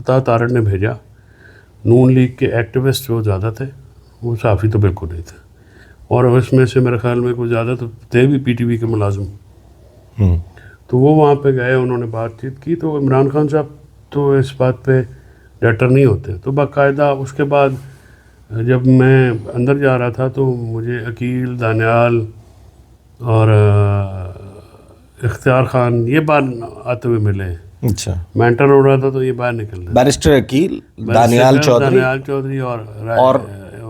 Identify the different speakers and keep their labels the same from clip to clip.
Speaker 1: عطا تارڑ نے بھیجا. نون لیگ کے ایکٹیوسٹ وہ زیادہ تھے, وہ صحافی تو بالکل نہیں تھے, اور اس میں سے میرے خیال میں کوئی زیادہ تو تھے بھی پی ٹی وی کے ملازم. تو وہ وہاں پہ گئے, انہوں نے بات چیت کی. تو عمران خان صاحب تو اس بات پہ ڈیٹر نہیں ہوتے. تو باقاعدہ اس کے بعد جب میں اندر جا رہا تھا تو مجھے عقیل, دانیال اور اختیار خان یہ باہر آتے ہوئے ملے.
Speaker 2: اچھا,
Speaker 1: میں انٹر ہو رہا تھا تو یہ باہر نکل رہے,
Speaker 2: بیرسٹر عقیل, دانیال
Speaker 1: چودھری اور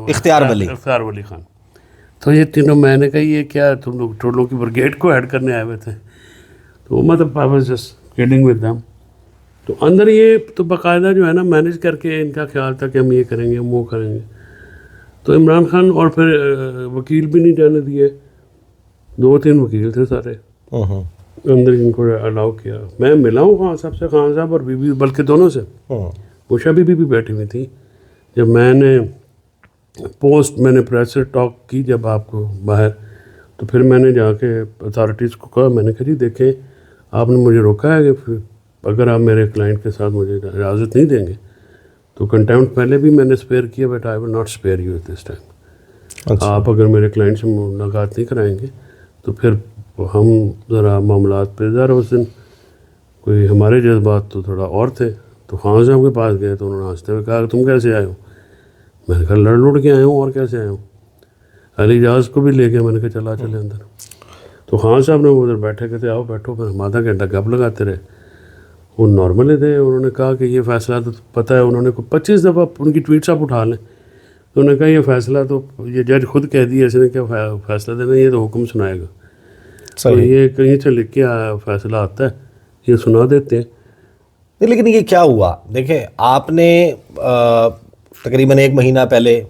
Speaker 2: اختیار
Speaker 1: ولی خان. تو یہ تینوں, میں نے کہا یہ کیا تم لوگ ٹولوں کی بریگیڈ کو ایڈ کرنے آئے ہوئے تھے؟ تو مطلب I was just کیڈنگ with them. تو اندر یہ تو باقاعدہ جو ہے نا مینیج کر کے ان کا خیال تھا کہ ہم یہ کریں گے, ہم وہ کریں گے. تو عمران خان اور پھر وکیل بھی نہیں جانے دیے, 2-3 وکیل تھے سارے اندر, ان کو الاؤ کیا. میں ملا ہوں خان صاحب سے, خان صاحب اور بی بی, بلکہ دونوں سے. عشا بی بی بھی بیٹھی ہوئی تھی. جب میں نے میں نے پریس سے ٹاک کی جب آپ کو باہر, تو پھر میں نے جا کے اتھارٹیز کو کہا, میں نے کہا جی دیکھیں آپ نے مجھے روکا ہے کہ اگر آپ میرے کلائنٹ کے ساتھ مجھے اجازت نہیں دیں گے تو کنٹیمپٹ پہلے بھی میں نے اسپیئر کیا, but I will not spare you at this time. آپ اگر میرے کلائنٹ سے ملاقات نہیں کرائیں گے تو پھر ہم ذرا معاملات پہ ذرا اس دن کوئی ہمارے جذبات تو تھوڑا اور تھے. تو خان صاحب کے پاس گئے تو انہوں نے ہنستے ہوئے کہا تم کیسے آئے ہو؟ میں نے کہا لڑ لڑ کے آئے ہوں, اور کیسے آئے ہوں. علی جاز کو بھی لے کے میں نے کہا چلا چلے اندر. تو خان صاحب نے وہ ادھر بیٹھے کہتے آؤ بیٹھو, پھر ہم آدھا گھنٹہ گپ لگاتے رہے. وہ نارمل ہی تھے. انہوں نے کہا کہ یہ فیصلہ تو پتہ ہے, انہوں نے 25 دفعہ ان کی ٹویٹس آپ اٹھا لیں. تو انہوں نے کہا یہ فیصلہ تو یہ جج خود کہہ دیا, اس نے کیا فیصلہ دینا, یہ تو حکم سنائے گا. تو یہ کہیں سے لکھ کے فیصلہ آتا ہے, یہ سنا دیتے ہیں.
Speaker 2: لیکن یہ کیا ہوا؟ دیکھیں آپ نے تقریباً 1 مہینہ پہلے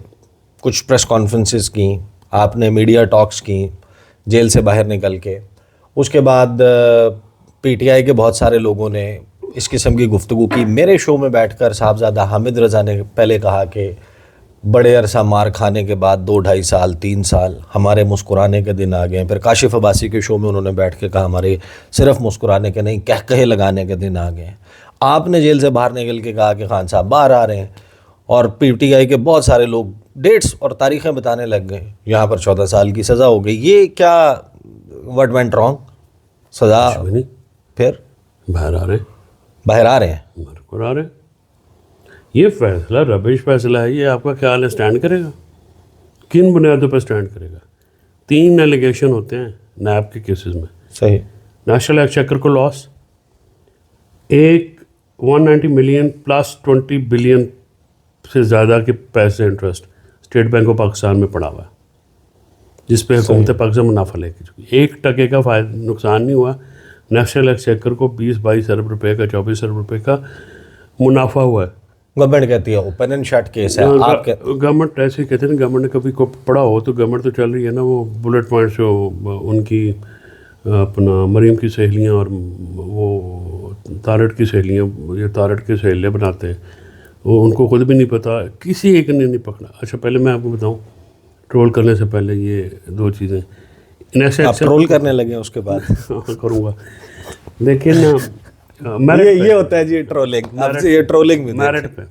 Speaker 2: کچھ پریس کانفرنسز کیں, آپ نے میڈیا ٹاکس کیں جیل سے باہر نکل کے. اس کے بعد پی ٹی آئی کے بہت سارے لوگوں نے اس قسم کی گفتگو کی. میرے شو میں بیٹھ کر صاحبزادہ حامد رضا نے پہلے کہا کہ بڑے عرصہ مار کھانے کے بعد 2-2.5 سال 3 سال ہمارے مسکرانے کے دن آ گئے. پھر کاشف عباسی کے شو میں انہوں نے بیٹھ کے کہا ہمارے صرف مسکرانے کے نہیں کہے لگانے کے دن آ گئے. آپ نے جیل سے باہر نکل کے کہا کہ خان صاحب باہر آ رہے ہیں, اور پی ٹی آئی کے بہت سارے لوگ ڈیٹس اور تاریخیں بتانے لگ گئے. یہاں پر 14 سال کی سزا ہو گئی. یہ کیا وٹ وینٹ رانگ؟ سزا پھر
Speaker 1: باہر آ رہے ہیں,
Speaker 2: باہر آ رہے ہیں,
Speaker 1: باہر آ رہے ہیں. یہ فیصلہ ربش فیصلہ ہے. یہ آپ کا خیال ہے اسٹینڈ کرے گا؟ کن بنیادوں پہ اسٹینڈ کرے گا؟ 3 ایلیگیشن ہوتے ہیں نیب کے کیسز میں.
Speaker 2: صحیح.
Speaker 1: نیشنل ایکسچیکر کو لاس, ایک 190 ملین پلس 20 بلین سے زیادہ کے پیسے interest state bank of Pakistan میں پڑا ہوا ہے, جس پہ حکومت پاکستان منافع لے کے چکی. 1% کا نقصان نہیں ہوا. نیشنل ایکسچیکر کو 20-22 ارب روپے کا 24 ارب روپے کا منافع ہوا ہے.
Speaker 2: گورنمنٹ کہتی ہے اوپن اینڈ شٹ کیس ہے. آپ
Speaker 1: گورنمنٹ ایسے ہی کہتے ہیں نا, گورنمنٹ نے کبھی کو پڑھا ہو تو گورنمنٹ تو چل رہی ہے نا, وہ بلٹ پوائنٹس جو ان کی اپنا مریم کی سہیلیاں اور وہ تارٹ کی سہیلیاں, یہ تارٹ کی سہیلیاں بناتے ہیں, وہ ان کو خود بھی نہیں پتہ, کسی ایک نے نہیں پکڑا. اچھا پہلے میں آپ کو بتاؤں, ٹرول کرنے سے پہلے یہ 2 چیزیں.
Speaker 2: آپ ٹرول کرنے لگے اس کے بعد
Speaker 1: کروں گا, لیکن
Speaker 2: یہ ہوتا ہے جی ٹرولنگ. اب سے یہ ٹرولنگ بھی
Speaker 1: میرٹ پہ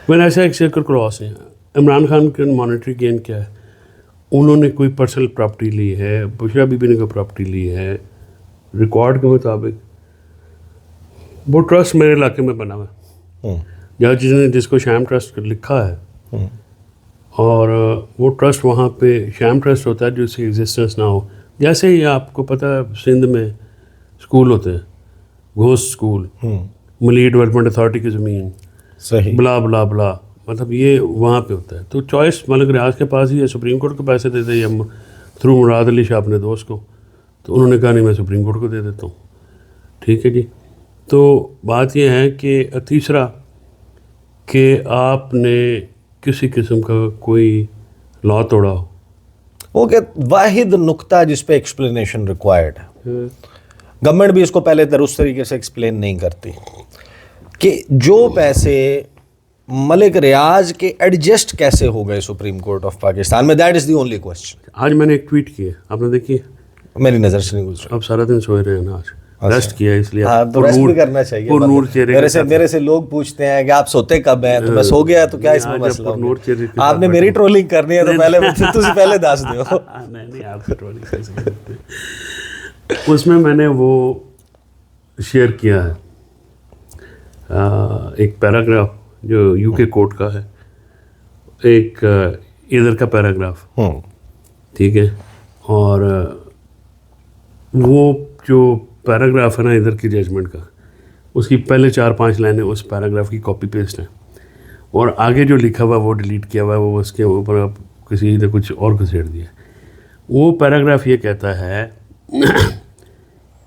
Speaker 1: میں ایسا ایکسچیکر کلاس ہے. عمران خان کے مانیٹری گین کیا ہے؟ انہوں نے کوئی پرسنل پراپرٹی لی ہے, عشا بی بی نے کوئی پراپرٹی لی ہے, ریکارڈ کے مطابق وہ ٹرسٹ میرے علاقے میں بنا ہوا ہے, جس کو شام ٹرسٹ لکھا ہے, اور وہ ٹرسٹ وہاں پہ شام ٹرسٹ ہوتا ہے جس کی ایگزسٹنس نہ ہو. جیسے ہی آپ کو پتہ ہے سندھ میں اسکول ہوتے ہیں, گھوسٹ اسکول, ملی ڈیولپمنٹ اتھارٹی کی زمین,
Speaker 2: صحیح,
Speaker 1: بلا بلا بلا, مطلب یہ وہاں پہ ہوتا ہے. تو چوائس ملک ریاض کے پاس ہی ہے, سپریم کورٹ کو پیسے دیتے یا تھرو مراد علی شاہ اپنے دوست کو. تو انہوں نے کہا نہیں میں سپریم کورٹ کو دے دیتا ہوں. ٹھیک ہے جی. تو بات یہ ہے کہ تیسرا کہ آپ نے کسی قسم کا کوئی لا توڑا ہو,
Speaker 2: وہ کہ واحد نقطہ جس پہ ایکسپلینیشن ریکوائرڈ ہے. گورنمنٹ بھی اس کو پہلے درست طریقے سے ایکسپلین نہیں کرتی کہ جو پیسے ملک ریاض کے ایڈجسٹ کیسے ہو گئے سپریم کورٹ آف پاکستان میں. That is the only question.
Speaker 1: آج میں نے ایک ٹویٹ کی ہے, آپ نے دیکھی ہے؟
Speaker 2: میری نظر سے نہیں گزرا.
Speaker 1: آپ سارا دن سوئے رہے ہیں نا آج. ریسٹ کیا اس لیے
Speaker 2: ہاں تو ریسٹ بھی کرنا چاہیے. میرے سے لوگ پوچھتے ہیں کہ آپ سوتے کب ہیں, تو میں سو گیا تو کیا اس میں مسئلہ ہو گیا. آپ نے میری ٹرولنگ کرنی ہے تو پہلے دس دو.
Speaker 1: نہیں آپ کی ٹرولنگ کیسے کرتے ہیں. اس میں نے وہ شیئر کیا ہے ایک پیراگراف جو یو کے کورٹ کا ہے, ایک ادھر کا پیراگراف, ٹھیک ہے, اور وہ جو پیراگراف ہے نا ادھر کی ججمنٹ کا, اس کی پہلے 4-5 لائنیں اس پیراگراف کی کاپی پیسٹ ہیں, اور آگے جو لکھا ہوا وہ ڈیلیٹ کیا ہوا ہے, وہ اس کے اوپر اب کسی نے کچھ اور گھسیٹ دیا. وہ پیراگراف یہ کہتا ہے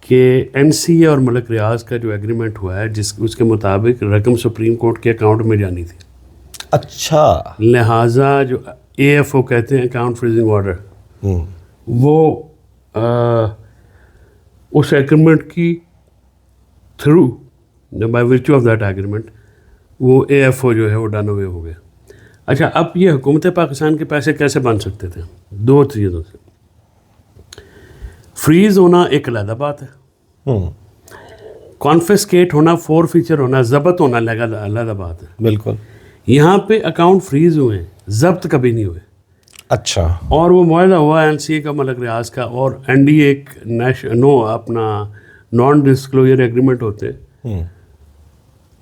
Speaker 1: کہ این سی اے اور ملک ریاض کا جو ایگریمنٹ ہوا ہے اس کے مطابق رقم سپریم کورٹ کے اکاؤنٹ میں جانی تھی.
Speaker 2: اچھا.
Speaker 1: لہٰذا جو اے ایف او کہتے ہیں اکاؤنٹ فریزنگ آرڈر, وہ اس ایگریمنٹ کی through by virtue of that agreement وہ اے ایف او جو ہے وہ ڈن اوے ہو گیا. اچھا, اب یہ حکومت پاکستان کے پیسے کیسے بن سکتے تھے؟ 2 چیزوں سے. فریز ہونا ایک علیحدہ بات ہے, کانفسکیٹ ہونا, فور فیچر ہونا, ضبط ہونا علیحدہ بات ہے.
Speaker 2: بالکل.
Speaker 1: یہاں پہ اکاؤنٹ فریز ہوئے, ضبط کبھی نہیں ہوئے.
Speaker 2: اچھا. اور
Speaker 1: وہ معاہدہ ہوا این سی اے کا ملک ریاض کا, اور این ڈی اے ایک اپنا نان ڈسکلوجر ایگریمنٹ ہوتے ہیں,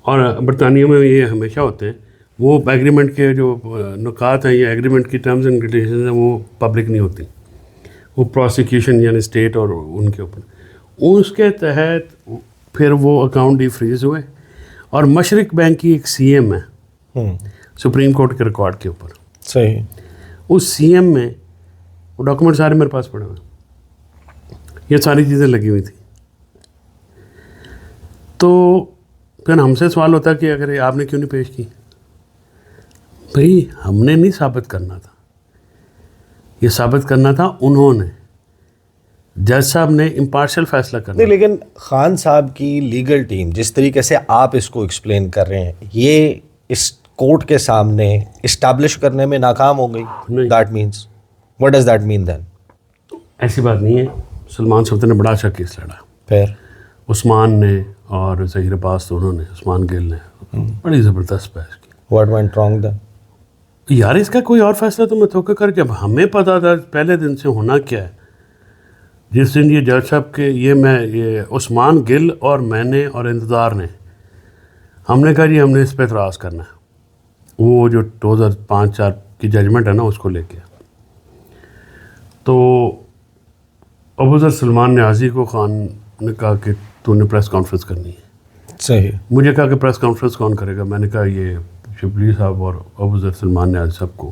Speaker 1: اور برطانیہ میں یہ ہمیشہ ہوتے ہیں. وہ ایگریمنٹ کے جو نکات ہیں یا ایگریمنٹ کی ٹرمز اینڈ کنڈیشنز ہیں وہ پبلک نہیں ہوتی, وہ پروسیکیوشن یعنی اسٹیٹ اور ان کے اوپر. اس کے تحت پھر وہ اکاؤنٹ ڈی فریز ہوئے, اور مشرق بینک کی ایک سی ایم ہے سپریم کورٹ کے ریکارڈ کے اوپر.
Speaker 2: صحیح.
Speaker 1: اس سی ایم میں وہ ڈاکومنٹ سارے میرے پاس پڑے ہوئے, یہ ساری چیزیں لگی ہوئی تھیں. تو پھر ہم سے سوال ہوتا کہ اگر آپ نے کیوں نہیں پیش کی؟ بھئی ہم نے نہیں ثابت کرنا تھا, یہ ثابت کرنا تھا انہوں نے. جج صاحب نے امپارشل فیصلہ کرنا.
Speaker 2: نہیں, لیکن خان صاحب کی لیگل ٹیم جس طریقے سے آپ اس کو ایکسپلین کر رہے ہیں, یہ اس کورٹ کے سامنے اسٹیبلش کرنے میں ناکام ہو گئی. That means what does that mean then?
Speaker 1: ایسی بات نہیں ہے. سلمان صاحب نے بڑا اچھا کیس لڑا,
Speaker 2: پھر
Speaker 1: عثمان نے اور ظہیر عباس دونوں نے, عثمان گل نے بڑی زبردست بحث کی.
Speaker 2: واٹ وینٹ رانگ دین؟
Speaker 1: یار اس کا کوئی اور فیصلہ تو میں توقع کر, جب ہمیں پتا تھا پہلے دن سے ہونا کیا ہے. جس دن یہ جج صاحب کے یہ عثمان گل اور میں نے اور انتظار نے, ہم نے کہا جی ہم نے اس پہ اعتراض کرنا ہے, وہ جو 2005-4 کی ججمنٹ ہے نا اس کو لے کے. تو ابو ذر سلمان نیازی کو خان نے کہا کہ تو نے پریس کانفرنس کرنی ہے.
Speaker 2: صحیح.
Speaker 1: مجھے کہا کہ پریس کانفرنس کون کرے گا؟ میں نے کہا یہ شبلی صاحب اور ابو ذر سلمان نیازی صاحب کو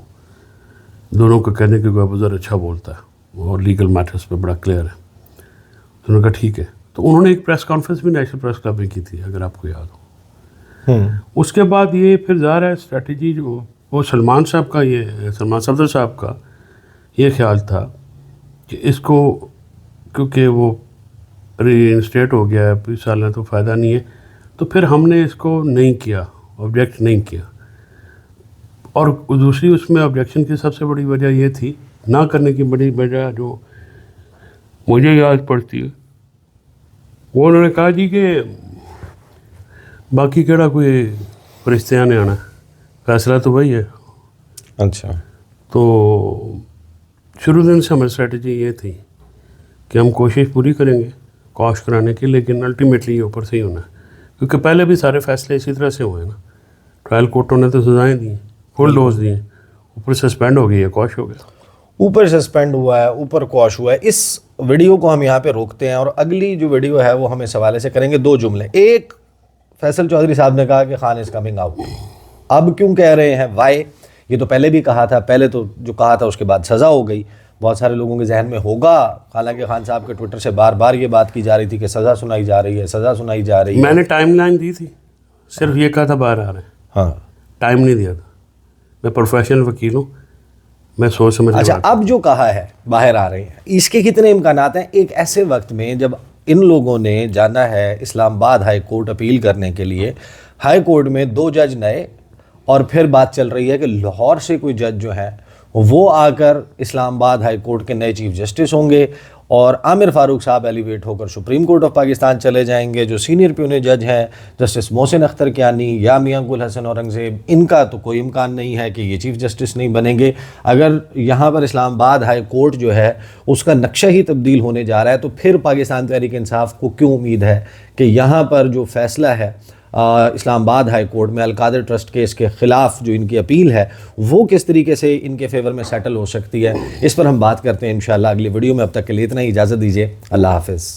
Speaker 1: دونوں کو کہنے کہ ابو ذر اچھا بولتا ہے اور لیگل میٹرز پہ بڑا کلیئر ہے. انہوں نے کہا ٹھیک ہے. تو انہوں نے ایک پریس کانفرنس بھی نیشنل پریس کلب میں کی تھی, اگر آپ کو یاد ہو. اس کے بعد یہ پھر ظاہر ہے اسٹریٹجی جو وہ سلمان صاحب کا, یہ سلمان صفدر صاحب کا یہ خیال تھا کہ اس کو کیونکہ وہ ری انسٹیٹ ہو گیا ہے 20 سال ہے تو فائدہ نہیں ہے, تو پھر ہم نے اس کو نہیں کیا, آبجیکٹ نہیں کیا. اور دوسری اس میں آبجیکشن کی سب سے بڑی وجہ یہ تھی, نہ کرنے کی بڑی وجہ جو مجھے یاد پڑتی ہے, وہ انہوں نے کہا جی کہ باقی کہڑا کوئی فرشتیاں نے آنا, فیصلہ تو وہی ہے.
Speaker 2: اچھا.
Speaker 1: تو شروع دن سے ہماری اسٹریٹجی یہ تھی کہ ہم کوشش پوری کریں گے قاش کرانے کی, لیکن الٹیمیٹلی یہ اوپر سے ہی ہونا ہے, کیونکہ پہلے بھی سارے فیصلے اسی طرح سے ہوئے ہیں نا. ٹرائل کورٹوں نے تو سزائیں دی ہیں, فل ڈوز دی ہیں, اوپر سسپینڈ ہو گئی ہے, قاش ہو گیا,
Speaker 2: اوپر سسپینڈ ہوا ہے, اوپر قاش ہوا ہے. اس ویڈیو کو ہم یہاں پہ روکتے ہیں, اور اگلی جو ویڈیو ہے وہ ہم اس حوالے سے کریں گے. 2 جملے. ایک, فیصل چودھری صاحب نے کہا کہ خان از کمنگ آؤٹ. اب کیوں کہہ رہے ہیں, وائی؟ یہ تو پہلے بھی کہا تھا, پہلے تو جو کہا تھا اس کے بعد سزا ہو گئی. بہت سارے لوگوں کے ذہن میں ہوگا, حالانکہ خان صاحب کے ٹویٹر سے بار بار یہ بات کی جا رہی تھی کہ سزا سنائی جا رہی ہے, سزا سنائی جا رہی ہے.
Speaker 1: میں نے ٹائم لائن دی تھی, صرف یہ کہا تھا باہر آ رہے ہیں.
Speaker 2: ہاں,
Speaker 1: ٹائم نہیں دیا تھا. میں پروفیشنل وکیل ہوں, میں سوچ سمجھ.
Speaker 2: اچھا, اب جو کہا ہے باہر آ رہے ہیں, اس کے کتنے امکانات ہیں ایک ایسے وقت میں جب ان لوگوں نے جانا ہے اسلام آباد ہائی کورٹ اپیل کرنے کے لیے؟ ہائی کورٹ میں 2 جج نئے, اور پھر بات چل رہی ہے کہ لاہور سے کوئی جج جو ہیں وہ آ کر اسلام آباد ہائی کورٹ کے نئے چیف جسٹس ہوں گے، اور عامر فاروق صاحب ایلیویٹ ہو کر سپریم کورٹ آف پاکستان چلے جائیں گے۔ جو سینئر پیونی جج ہیں جسٹس محسن اختر کیانی یا میاں گل حسن اورنگزیب، ان کا تو کوئی امکان نہیں ہے کہ یہ چیف جسٹس نہیں بنیں گے۔ اگر یہاں پر اسلام آباد ہائی کورٹ جو ہے اس کا نقشہ ہی تبدیل ہونے جا رہا ہے، تو پھر پاکستان تحریک انصاف کو کیوں امید ہے کہ یہاں پر جو فیصلہ ہے اسلام آباد ہائی کورٹ میں القادر ٹرسٹ کیس کے خلاف جو ان کی اپیل ہے وہ کس طریقے سے ان کے فیور میں سیٹل ہو سکتی ہے، اس پر ہم بات کرتے ہیں انشاءاللہ اگلی ویڈیو میں۔ اب تک کے لیے اتنا ہی، اجازت دیجیے، اللہ حافظ۔